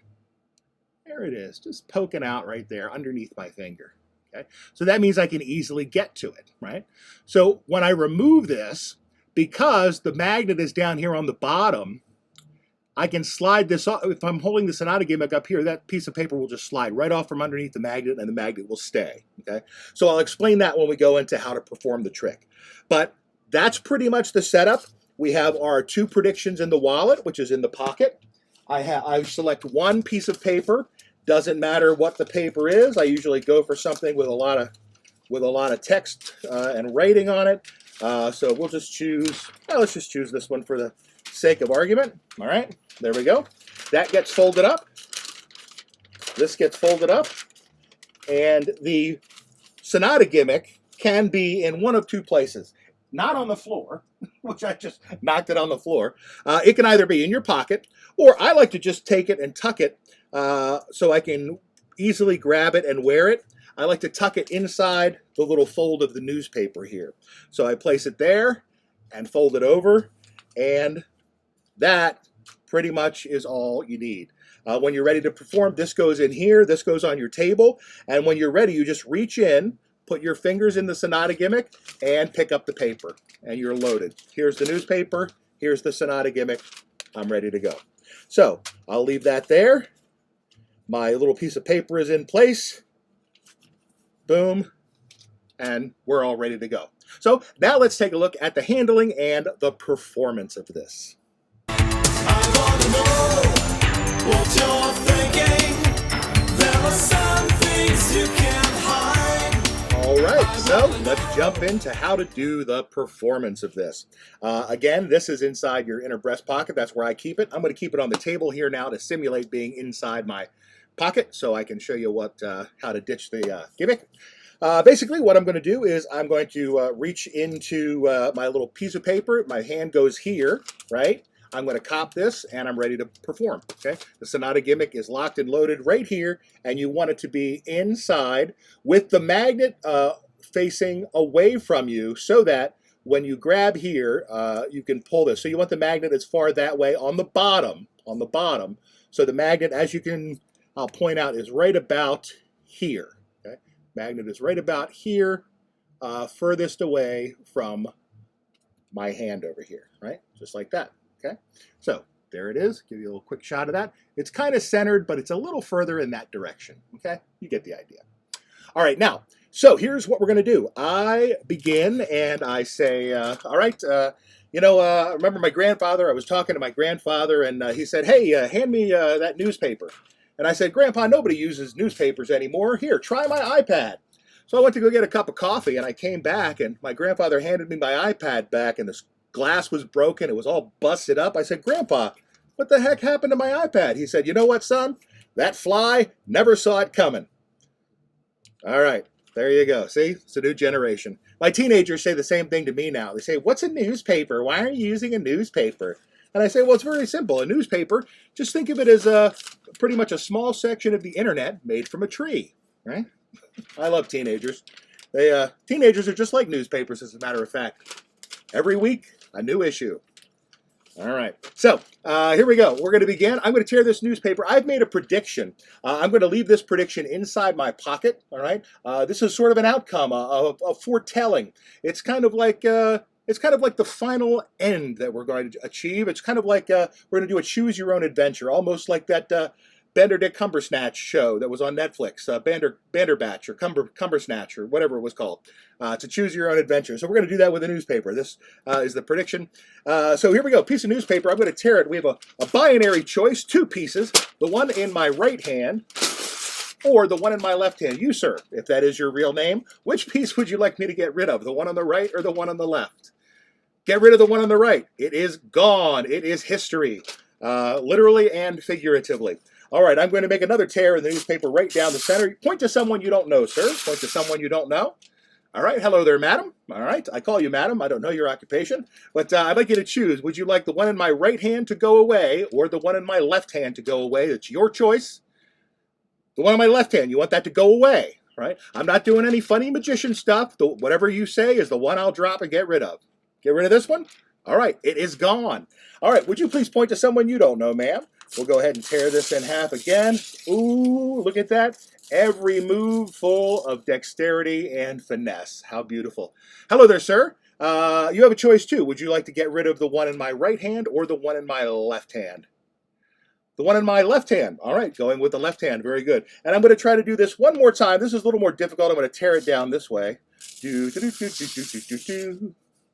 There it is, just poking out right there underneath my finger. Okay, so that means I can easily get to it, right? So when I remove this, because the magnet is down here on the bottom, I can slide this off. If I'm holding the sonata gimmick up here, that piece of paper will just slide right off from underneath the magnet, and the magnet will stay. Okay, so I'll explain that when we go into how to perform the trick. But that's pretty much the setup. We have our 2 predictions in the wallet, which is in the pocket. I select one piece of paper. Doesn't matter what the paper is. I usually go for something with a lot of text and writing on it. So we'll just choose. Let's just choose this one for the sake of argument. All right, there we go. That gets folded up. This gets folded up, and the sonata gimmick can be in one of 2 places. Not on the floor, which I just knocked it on the floor. It can either be in your pocket, or I like to just take it and tuck it so I can easily grab it and wear it. I like to tuck it inside the little fold of the newspaper here. So I place it there and fold it over, and that pretty much is all you need. When you're ready to perform, this goes in here, this goes on your table, and when you're ready, you just reach in, put your fingers in the sonata gimmick, and pick up the paper, and you're loaded. Here's the newspaper, here's the sonata gimmick, I'm ready to go. So I'll leave that there. My little piece of paper is in place. Boom, and we're all ready to go. So now let's take a look at the handling and the performance of this. I wanna know what you're thinking. There are some things you can't hide. All right, so let's jump into how to do the performance of this. Again, this is inside your inner breast pocket. That's where I keep it. I'm going to keep it on the table here now to simulate being inside my pocket, so I can show you how to ditch the gimmick. Basically, what I'm going to do is I'm going to reach into my little piece of paper. My hand goes here, right? I'm going to cop this, and I'm ready to perform. Okay, the sonata gimmick is locked and loaded right here, and you want it to be inside with the magnet facing away from you, so that when you grab here, you can pull this. So you want the magnet as far that way on the bottom. So the magnet, as you can, I'll point out, is right about here. Okay, magnet is right about here, furthest away from my hand over here, right? Just like that. Okay, so there it is. Give you a little quick shot of that. It's kind of centered, but it's a little further in that direction. Okay, you get the idea. All right, now, so here's what we're going to do. I begin and I say, all right, remember my grandfather? I was talking to my grandfather, and he said, hey, hand me that newspaper. And I said, Grandpa, nobody uses newspapers anymore. Here, try my iPad. So I went to go get a cup of coffee, and I came back, and my grandfather handed me my iPad back, and this glass was broken. It was all busted up. I said, Grandpa, what the heck happened to my iPad? He said, you know what, son? That fly never saw it coming. All right, there you go. See, it's a new generation. My teenagers say the same thing to me now. They say, what's a newspaper? Why aren't you using a newspaper? And I say, well, it's very simple. A newspaper, just think of it as pretty much a small section of the internet made from a tree, right? I love teenagers. Teenagers are just like newspapers, as a matter of fact. Every week, a new issue. All right. So here we go. We're going to begin. I'm going to tear this newspaper. I've made a prediction. I'm going to leave this prediction inside my pocket. All right. This is sort of an outcome, a foretelling. It's kind of like. It's kind of like the final end that we're going to achieve. It's kind of like we're going to do a choose your own adventure, almost like that Benedict Cumbersnatch show that was on Netflix, Banderbatch or Cumbersnatch or whatever it was called. To choose your own adventure. So we're going to do that with a newspaper. This is the prediction. So here we go. Piece of newspaper. I'm going to tear it. We have a binary choice, two pieces. The one in my right hand or the one in my left hand. You, sir, if that is your real name, which piece would you like me to get rid of? The one on the right or the one on the left? Get rid of the one on the right. It is gone. It is history, literally and figuratively. All right, I'm going to make another tear in the newspaper right down the center. Point to someone you don't know, sir. Point to someone you don't know. All right, hello there, madam. All right, I call you madam. I don't know your occupation, but I'd like you to choose. Would you like the one in my right hand to go away or the one in my left hand to go away? It's your choice. The one on my left hand, you want that to go away, right? I'm not doing any funny magician stuff. Whatever you say is the one I'll drop and get rid of. Get rid of this one? All right, it is gone. All right, would you please point to someone you don't know, ma'am? We'll go ahead and tear this in half again. Ooh, look at that. Every move full of dexterity and finesse. How beautiful. Hello there, sir. You have a choice, too. Would you like to get rid of the one in my right hand or the one in my left hand? The one in my left hand. All right, going with the left hand. Very good. And I'm going to try to do this one more time. This is a little more difficult. I'm going to tear it down this way.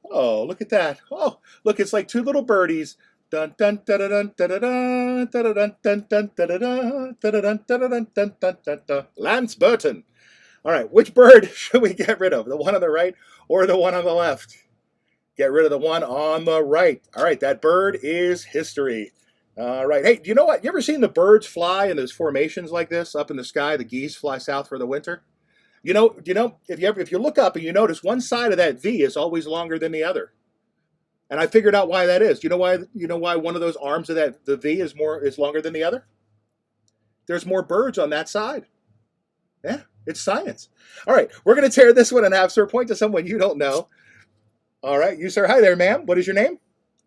Oh, look at that. Oh, look, it's like two little birdies. Dun dun dun dun dun dun dun dun dun dun dun dun dun dun. Lance Burton. All right, which bird should we get rid of? The one on the right or the one on the left? Get rid of the one on the right. All right, that bird is history. All right. Hey, do you know what? You ever seen the birds fly in those formations like this up in the sky? The geese fly south for the winter. If you look up and you notice one side of that V is always longer than the other. And I figured out why that is. You know why one of those arms of the V is longer than the other? There's more birds on that side. Yeah, it's science. All right, we're going to tear this one in half, sir. Point to someone you don't know. All right, you, sir. Hi there, ma'am. What is your name?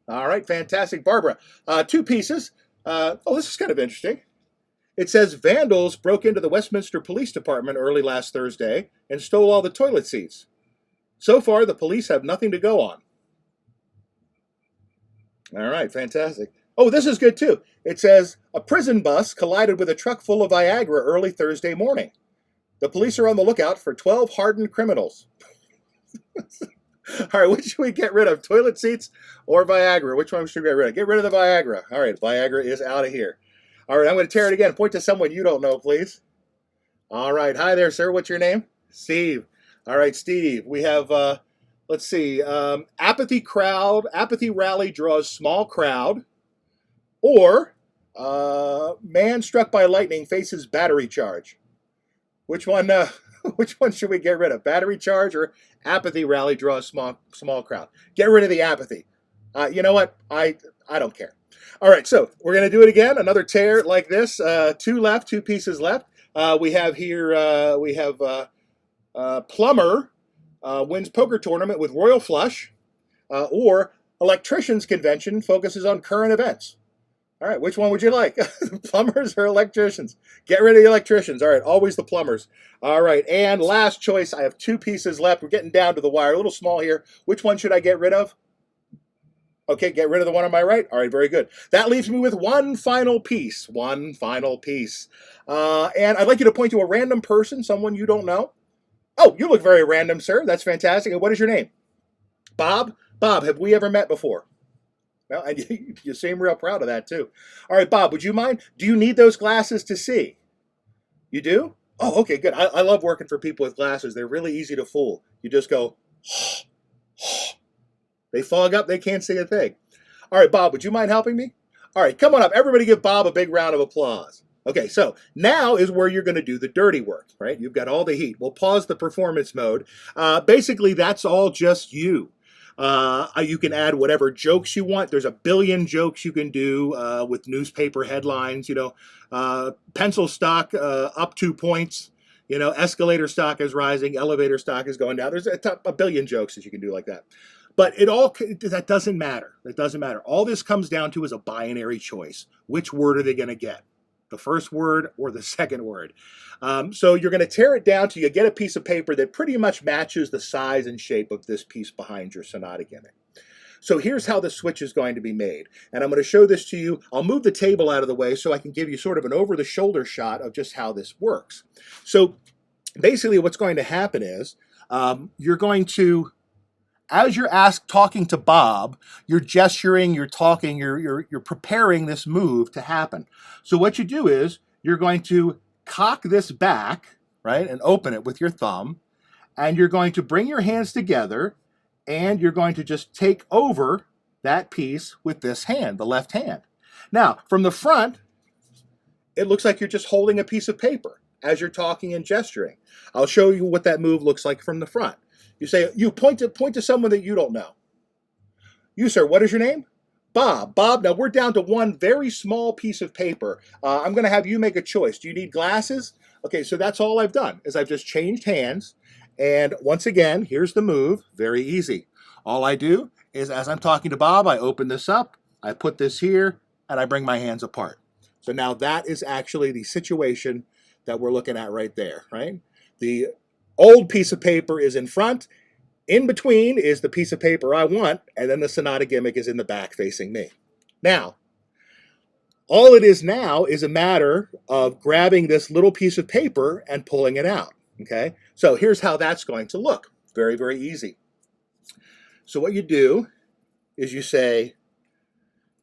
All right, fantastic. Barbara, two pieces. This is kind of interesting. It says vandals broke into the Westminster Police Department early last Thursday and stole all the toilet seats. So far, the police have nothing to go on. All right, fantastic. Oh, this is good too. It says a prison bus collided with a truck full of Viagra early Thursday morning. The police are on the lookout for 12 hardened criminals. All right, which should we get rid of? Toilet seats or Viagra? Which one should we get rid of? Get rid of the Viagra. All right, Viagra is out of here. All right, I'm going to tear it again. Point to someone you don't know, please. All right, hi there, sir. What's your name? Steve. All right, Steve. We have, let's see, apathy rally draws small crowd, or man struck by lightning faces battery charge. Which one? Which one should we get rid of? Battery charge or apathy rally draws small crowd? Get rid of the apathy. You know what? I don't care. All right, so we're going to do it again. Another tear like this. Two left, two pieces left. We have here, plumber wins poker tournament with royal flush, or electricians convention focuses on current events. All right, which one would you like? Plumbers or electricians? Get rid of the electricians. All right, always the plumbers. All right, and last choice. I have two pieces left. We're getting down to the wire. A little small here. Which one should I get rid of? Okay, get rid of the one on my right. All right, very good. That leaves me with one final piece. One final piece. And I'd like you to point to a random person, someone you don't know. Oh, you look very random, sir. That's fantastic. And what is your name? Bob? Bob, have we ever met before? Well, and you seem real proud of that, too. All right, Bob, would you mind? Do you need those glasses to see? You do? Oh, okay, good. I love working for people with glasses. They're really easy to fool. You just go, they fog up, they can't see a thing. All right, Bob, would you mind helping me? All right, come on up. Everybody give Bob a big round of applause. Okay, so now is where you're going to do the dirty work, right? You've got all the heat. We'll pause the performance mode. Basically, that's all just you. You can add whatever jokes you want. There's a billion jokes you can do with newspaper headlines. Pencil stock up 2 points. Escalator stock is rising. Elevator stock is going down. There's a billion jokes that you can do like that. But that doesn't matter. That doesn't matter. All this comes down to is a binary choice. Which word are they going to get? The first word or the second word? So you're going to tear it down till you get a piece of paper that pretty much matches the size and shape of this piece behind your sonata gimmick. So here's how the switch is going to be made. And I'm going to show this to you. I'll move the table out of the way so I can give you sort of an over-the-shoulder shot of just how this works. So basically what's going to happen is you're going to, as you're talking to Bob, you're gesturing, you're talking, you're preparing this move to happen. So what you do is you're going to cock this back, right, and open it with your thumb, and you're going to bring your hands together, and you're going to just take over that piece with this hand, the left hand. Now, from the front, it looks like you're just holding a piece of paper as you're talking and gesturing. I'll show you what that move looks like from the front. You say, you point to someone that you don't know. You, sir, what is your name? Bob. Bob, now we're down to one very small piece of paper. I'm going to have you make a choice. Do you need glasses? Okay, so that's all I've done, is I've just changed hands. And once again, here's the move. Very easy. All I do is, as I'm talking to Bob, I open this up, I put this here, and I bring my hands apart. So now that is actually the situation that we're looking at right there, right? The old piece of paper is in front. In between is the piece of paper I want, and then the sonata gimmick is in the back facing me. Now, all it is now is a matter of grabbing this little piece of paper and pulling it out, okay? So here's how that's going to look. Very, very easy. So what you do is you say,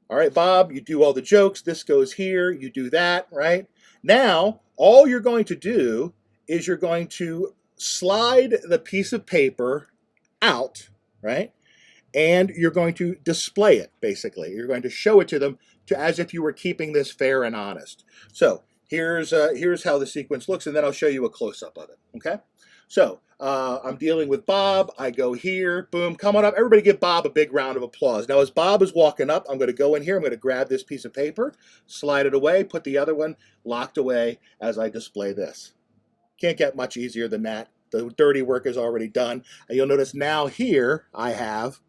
all right, Bob, you do all the jokes. This goes here. You do that, right? Now, all you're going to do is you're going to slide the piece of paper out, right? And you're going to display it, basically. You're going to show it to them as if you were keeping this fair and honest. So here's how the sequence looks, and then I'll show you a close-up of it, okay? So I'm dealing with Bob. I go here, boom, come on up. Everybody give Bob a big round of applause. Now, as Bob is walking up, I'm going to go in here. I'm going to grab this piece of paper, slide it away, put the other one locked away as I display this. Can't get much easier than that. The dirty work is already done. And you'll notice now here I have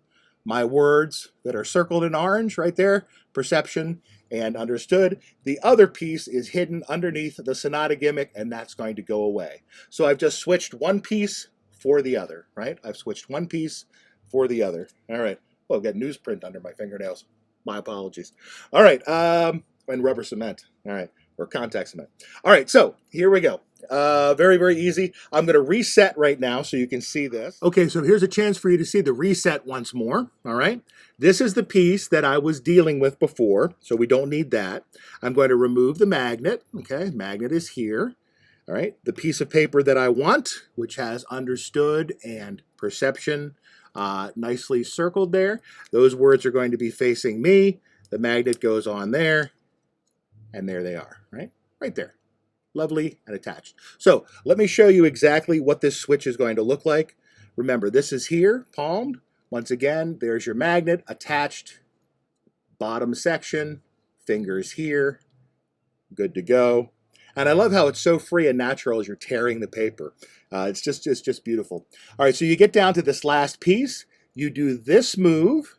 my words that are circled in orange right there, perception and understood. The other piece is hidden underneath the sonata gimmick, and that's going to go away. So I've just switched one piece for the other, right? I've switched one piece for the other. All right. Well, I've got newsprint under my fingernails. My apologies. All right. And rubber cement. All right. Or contact cement. All right. So here we go. Very, very easy. I'm going to reset right now so you can see this. Okay, so here's a chance for you to see the reset once more. All right. This is the piece that I was dealing with before, so we don't need that. I'm going to remove the magnet. Okay, magnet is here. All right. The piece of paper that I want, which has understood and perception nicely circled there. Those words are going to be facing me. The magnet goes on there, and there they are, right? Right there. Lovely and attached. So let me show you exactly what this switch is going to look like. Remember, this is here, palmed. Once again, there's your magnet attached, bottom section, fingers here, good to go. And I love how it's so free and natural as you're tearing the paper. It's just beautiful. All right, so you get down to this last piece. You do this move,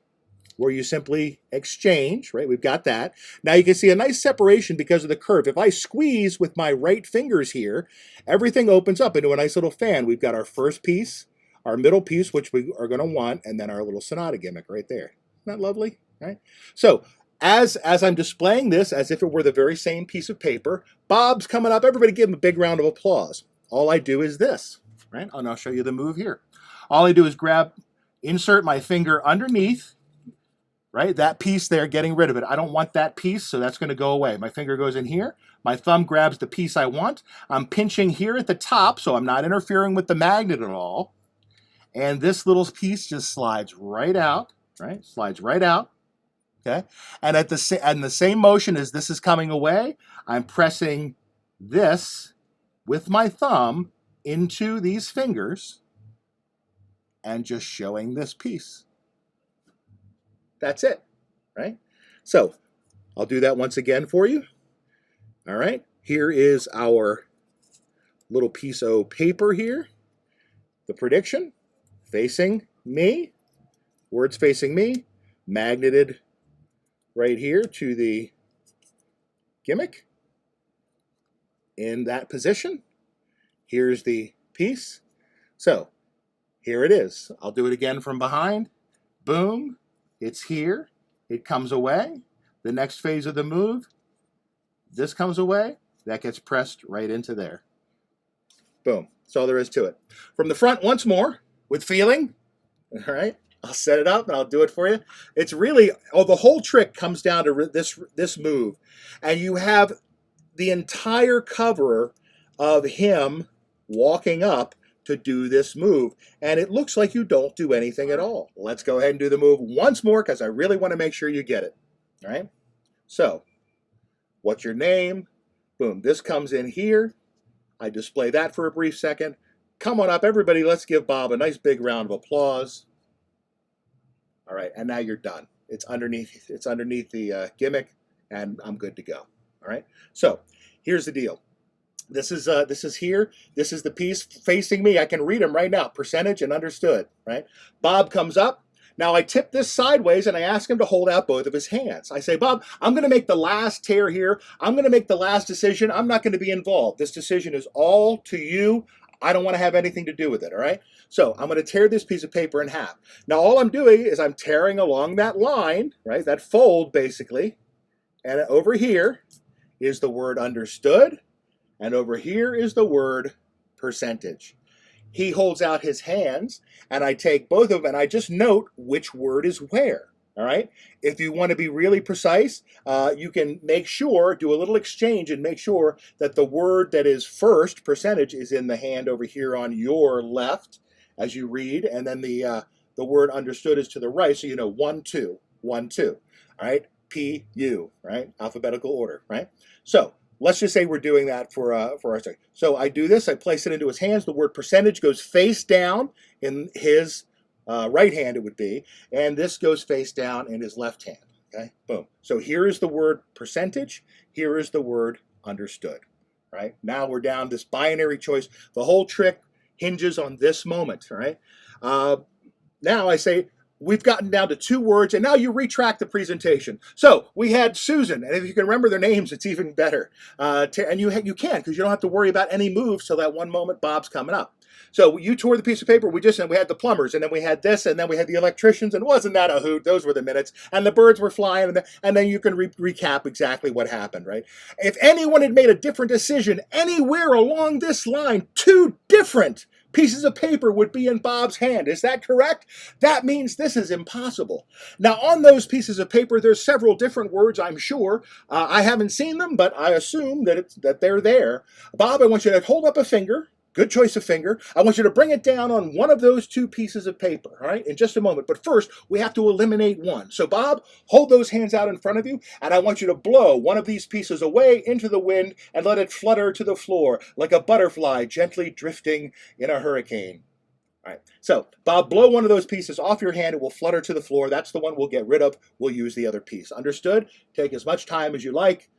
where you simply exchange, right? We've got that. Now you can see a nice separation because of the curve. If I squeeze with my right fingers here, everything opens up into a nice little fan. We've got our first piece, our middle piece, which we are going to want, and then our little sonata gimmick right there. Isn't that lovely, right? So as I'm displaying this as if it were the very same piece of paper, Bob's coming up. Everybody give him a big round of applause. All I do is this, right? And I'll show you the move here. All I do is insert my finger underneath, right? That piece there, getting rid of it. I don't want that piece, so that's going to go away. My finger goes in here. My thumb grabs the piece I want. I'm pinching here at the top, so I'm not interfering with the magnet at all. And this little piece just slides right out, right? Slides right out, okay? And at the same motion as this is coming away, I'm pressing this with my thumb into these fingers and just showing this piece. That's it, right? So I'll do that once again for you. All right, here is our little piece of paper here. The prediction facing me. Words facing me, magneted right here to the gimmick in that position. Here's the piece. So here it is. I'll do it again from behind. Boom. It's here. It comes away. The next phase of the move, this comes away. That gets pressed right into there. Boom. That's all there is to it. From the front once more with feeling. All right. I'll set it up and I'll do it for you. It's really, the whole trick comes down to this move. And you have the entire cover of him walking up to do this move. And it looks like you don't do anything at all. Let's go ahead and do the move once more because I really want to make sure you get it. All right. So, what's your name? Boom. This comes in here. I display that for a brief second. Come on up, everybody. Let's give Bob a nice big round of applause. All right, and now you're done. It's underneath the gimmick, and I'm good to go. All right. So here's the deal. This is here. This is the piece facing me. I can read them right now. Percentage and understood. Right. Bob comes up. Now I tip this sideways and I ask him to hold out both of his hands. I say, Bob, I'm going to make the last tear here. I'm going to make the last decision. I'm not going to be involved. This decision is all to you. I don't want to have anything to do with it, all right? So I'm going to tear this piece of paper in half. Now all I'm doing is I'm tearing along that line, right, that fold basically, and over here is the word understood, and over here is the word percentage. He holds out his hands, and I take both of them, and I just note which word is where, all right? If you want to be really precise, you can make sure, do a little exchange and make sure that the word that is first, percentage, is in the hand over here on your left as you read, and then the word understood is to the right, so you know 1, 2, 1, 2, all right? P, U, right? Alphabetical order, right? So let's just say we're doing that for our study. So I do this, I place it into his hands. The word percentage goes face down in his right hand, it would be, and this goes face down in his left hand. Okay, boom. So here is the word percentage, here is the word understood, right? Now we're down this binary choice. The whole trick hinges on this moment, all right? Now I say, we've gotten down to 2 words, and now you retract the presentation. So we had Susan, and if you can remember their names, it's even better. And you can, because you don't have to worry about any moves till that one moment Bob's coming up. So you tore the piece of paper. We had the plumbers, and then we had this, and then we had the electricians, and wasn't that a hoot? Those were the minutes, and the birds were flying, and then you can recap exactly what happened, right? If anyone had made a different decision anywhere along this line, 2 different pieces of paper would be in Bob's hand. Is that correct? That means this is impossible. Now, on those pieces of paper, there's several different words, I'm sure. I haven't seen them, but I assume that they're there. Bob, I want you to hold up a finger. Good choice of finger. I want you to bring it down on one of those 2 pieces of paper, all right, in just a moment. But first, we have to eliminate one. So, Bob, hold those hands out in front of you, and I want you to blow one of these pieces away into the wind and let it flutter to the floor like a butterfly gently drifting in a hurricane. All right, so, Bob, blow one of those pieces off your hand. It will flutter to the floor. That's the one we'll get rid of. We'll use the other piece. Understood? Take as much time as you like.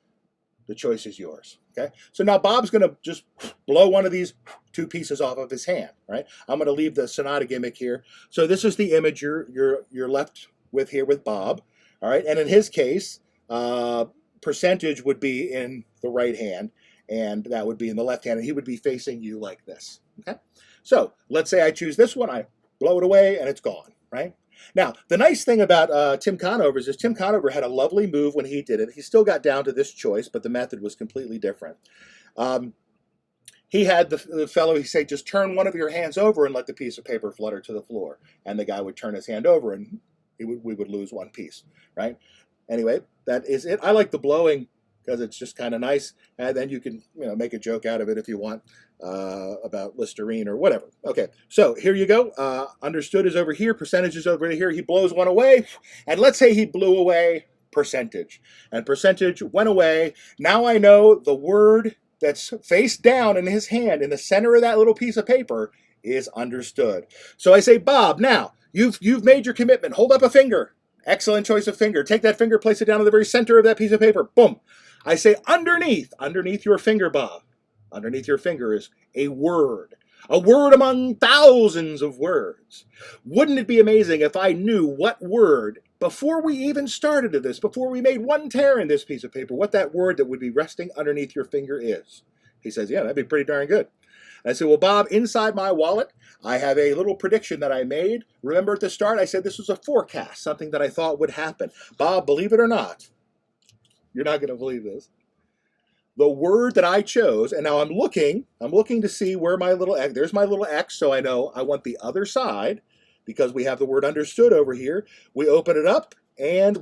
The choice is yours. Okay. So now Bob's going to just blow one of these 2 pieces off of his hand. Right. I'm going to leave the sonata gimmick here. So this is the image you're left with here with Bob. All right. And in his case, percentage would be in the right hand, and that would be in the left hand, and he would be facing you like this. Okay. So let's say I choose this one. I blow it away, and it's gone. Right. Now, the nice thing about Tim Conover's is Tim Conover had a lovely move when he did it. He still got down to this choice, but the method was completely different. He had the fellow, he said, just turn one of your hands over and let the piece of paper flutter to the floor. And the guy would turn his hand over, and we would lose one piece, right? Anyway, that is it. I like the blowing because it's just kind of nice, and then you can make a joke out of it if you want about Listerine or whatever. Okay, so here you go. Understood is over here, percentage is over here. He blows one away, and let's say he blew away percentage, and percentage went away. Now I know the word that's face down in his hand in the center of that little piece of paper is understood. So I say, Bob, now you've made your commitment. Hold up a finger. Excellent choice of finger. Take that finger, place it down in the very center of that piece of paper. Boom. I say underneath your finger, Bob. Underneath your finger is a word. A word among thousands of words. Wouldn't it be amazing if I knew what word, before we even started to this, before we made one tear in this piece of paper, what that word that would be resting underneath your finger is? He says, yeah, that'd be pretty darn good. I said, well, Bob, inside my wallet, I have a little prediction that I made. Remember at the start, I said this was a forecast, something that I thought would happen. Bob, believe it or not, you're not going to believe this. The word that I chose, and now I'm looking to see where my little X, there's my little X, so I know I want the other side, because we have the word understood over here. We open it up, and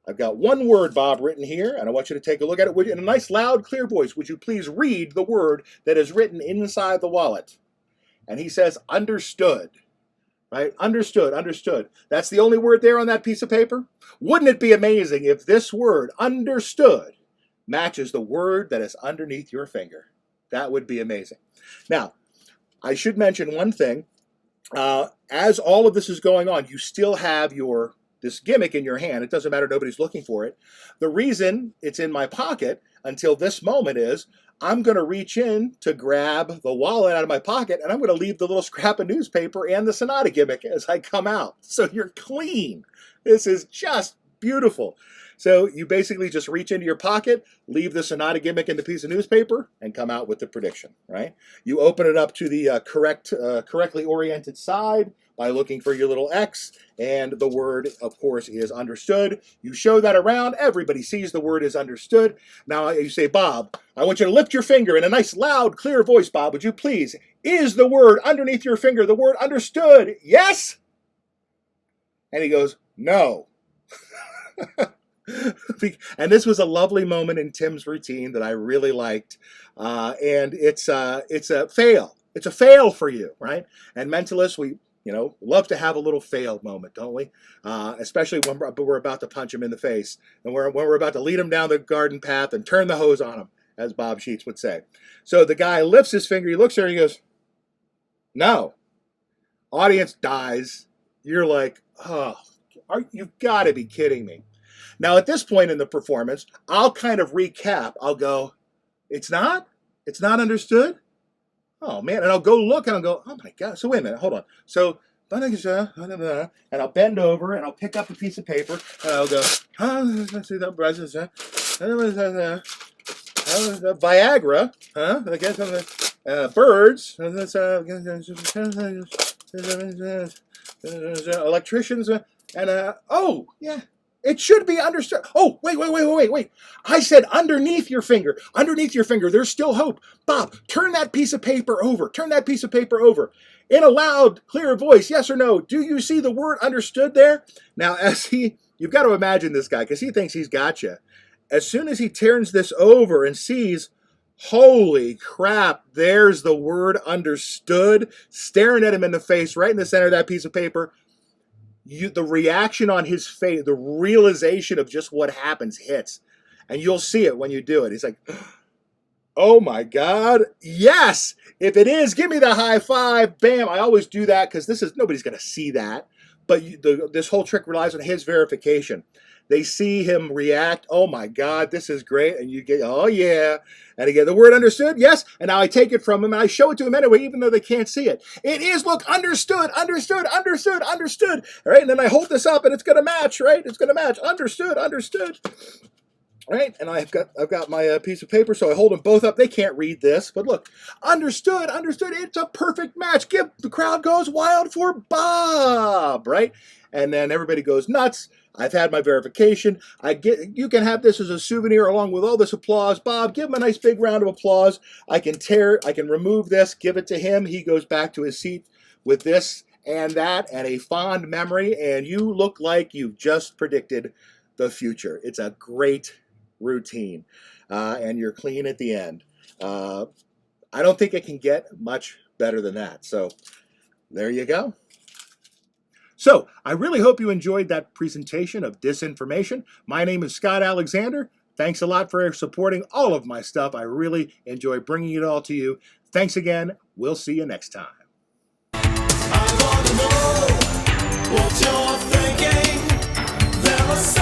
I've got one word, Bob, written here, and I want you to take a look at it in a nice, loud, clear voice. Would you please read the word that is written inside the wallet? And he says, understood. Right? Understood, understood. That's the only word there on that piece of paper? Wouldn't it be amazing if this word, understood, matches the word that is underneath your finger? That would be amazing. Now, I should mention one thing. As all of this is going on, you still have this gimmick in your hand. It doesn't matter, nobody's looking for it. The reason it's in my pocket until this moment is I'm going to reach in to grab the wallet out of my pocket, and I'm going to leave the little scrap of newspaper and the Sonata gimmick as I come out. So you're clean. This is just beautiful. So you basically just reach into your pocket, leave the Sonata gimmick in the piece of newspaper, and come out with the prediction, right? You open it up to the correctly oriented side by looking for your little X, and the word, of course, is understood. You show that around, everybody sees the word is understood. Now you say, Bob, I want you to lift your finger in a nice, loud, clear voice, Bob, would you please? Is the word underneath your finger the word understood? Yes? And he goes, no. And this was a lovely moment in Tim's routine that I really liked. And it's a fail. It's a fail for you, right? And mentalists, we love to have a little failed moment, don't we? Especially when we're about to punch him in the face, and when we're about to lead him down the garden path and turn the hose on him, as Bob Sheets would say. So the guy lifts his finger, he looks at her, and he goes, no. Audience dies. You're like, oh, you've got to be kidding me. Now, at this point in the performance, I'll kind of recap. I'll go, it's not understood? Oh, man. And I'll go look and I'll go, oh, my God. So wait a minute. Hold on. So, and I'll bend over and I'll pick up a piece of paper and I'll go, Viagra, I guess, birds, electricians, and, oh, yeah. It should be understood. Oh, wait. I said underneath your finger. Underneath your finger. There's still hope. Bob, turn that piece of paper over. Turn that piece of paper over. In a loud, clear voice, yes or no, do you see the word understood there? Now, you've got to imagine this guy, because he thinks he's got you. As soon as he turns this over and sees, holy crap, there's the word understood, staring at him in the face, right in the center of that piece of paper, the reaction on his face, the realization of just what happens hits. And you'll see it when you do it. He's like, oh my God, yes! If it is, give me the high five. Bam! I always do that because nobody's going to see that. But this whole trick relies on his verification. They see him react. Oh my God, this is great. And you get, oh yeah. And again, the word understood, yes. And now I take it from him and I show it to him anyway, even though they can't see it. It is, look, understood. All right. And then I hold this up and it's going to match, right? It's going to match. Understood. Right. And I've got my piece of paper. So I hold them both up. They can't read this, but look, understood. It's a perfect match. The crowd goes wild for Bob, right? And then everybody goes nuts. I've had my verification. You can have this as a souvenir along with all this applause. Bob, give him a nice big round of applause. I can remove this, give it to him. He goes back to his seat with this and that and a fond memory, and you look like you've just predicted the future. It's a great routine, and you're clean at the end. I don't think it can get much better than that. So there you go. So, I really hope you enjoyed that presentation of disinformation. My name is Scott Alexander. Thanks a lot for supporting all of my stuff. I really enjoy bringing it all to you. Thanks again. We'll see you next time. I wanna know what you're thinking. There was